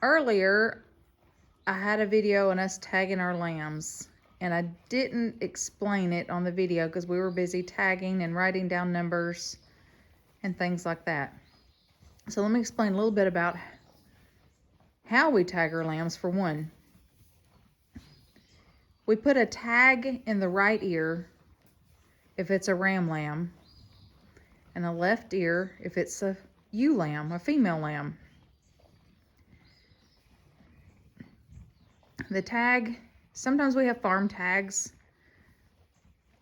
Earlier, I had a video on us tagging our lambs, and I didn't explain it on the video because we were busy tagging and writing down numbers and things like that. So let me explain a little bit about how we tag our lambs. For one, we put a tag in the right ear if it's a ram lamb, and a left ear if it's a ewe lamb, a female lamb. The tag, sometimes we have farm tags.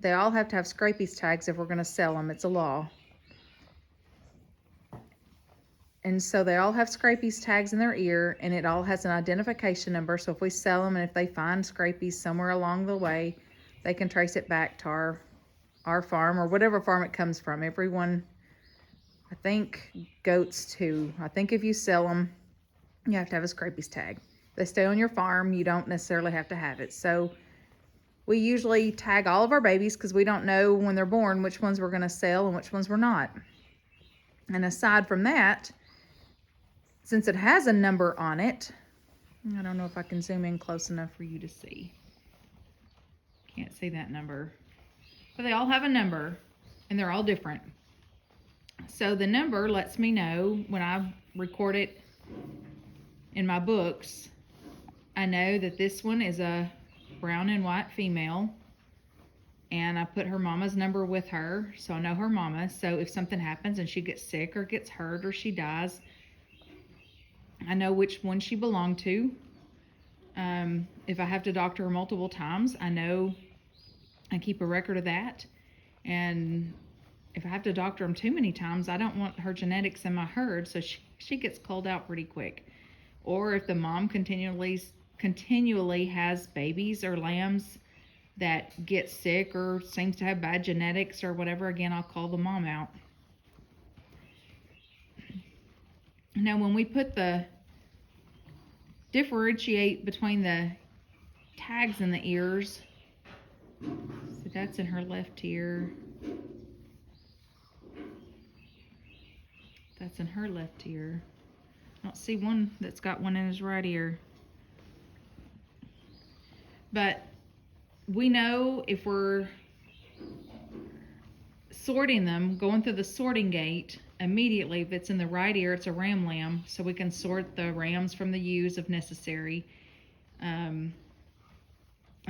They all have to have scrapies tags if we're going to sell them. It's a law. And so they all have scrapies tags in their ear, and it all has an identification number. So if we sell them and if they find scrapies somewhere along the way, they can trace it back to our farm or whatever farm it comes from. Everyone, I think goats too. I think if you sell them, you have to have a scrapies tag. They stay on your farm, you don't necessarily have to have it. So we usually tag all of our babies because we don't know when they're born which ones we're going to sell and which ones we're not. And aside from that, since it has a number on it, I don't know if I can zoom in close enough for you to see. Can't see that number. But they all have a number, and they're all different. So the number lets me know when I record it in my books. I know that this one is a brown and white female, and I put her mama's number with her, so I know her mama. So if something happens and she gets sick or gets hurt or she dies, I know which one she belonged to. If I have to doctor her multiple times, I know I keep a record of that. And if I have to doctor them too many times, I don't want her genetics in my herd, so she gets culled out pretty quick. Or if the mom continually has babies or lambs that get sick or seems to have bad genetics or whatever, again, I'll call the mom out. Now, when we put differentiate between the tags in the ears, so that's in her left ear. That's in her left ear. I don't see one that's got one in his right ear. But we know if we're sorting them, going through the sorting gate, immediately if it's in the right ear, it's a ram lamb, so we can sort the rams from the ewes if necessary. If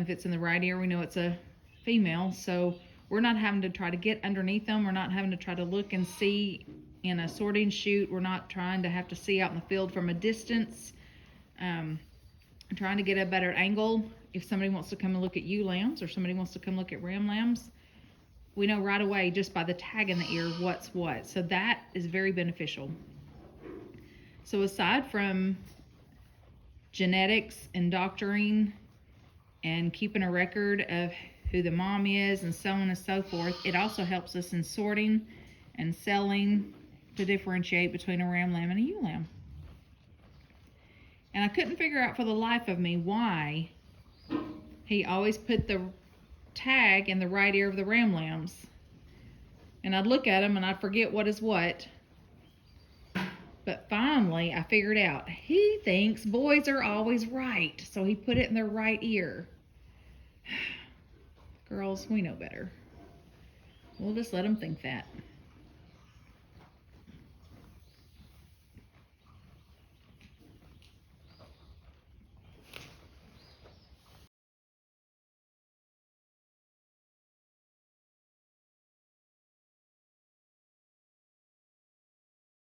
it's in the right ear, we know it's a female, so we're not having to try to get underneath them. We're not having to try to look and see in a sorting chute. We're not trying to have to see out in the field from a distance. Trying to get a better angle. If somebody wants to come and look at ewe lambs or somebody wants to come look at ram lambs, we know right away just by the tag in the ear what's what. So that is very beneficial. So aside from genetics and doctoring and keeping a record of who the mom is and so on and so forth, it also helps us in sorting and selling to differentiate between a ram lamb and a ewe lamb. And I couldn't figure out for the life of me why he always put the tag in the right ear of the ram lambs. And I'd look at him and I'd forget what is what. But finally I figured out, he thinks boys are always right, so he put it in their right ear. Girls, we know better. We'll just let him think that.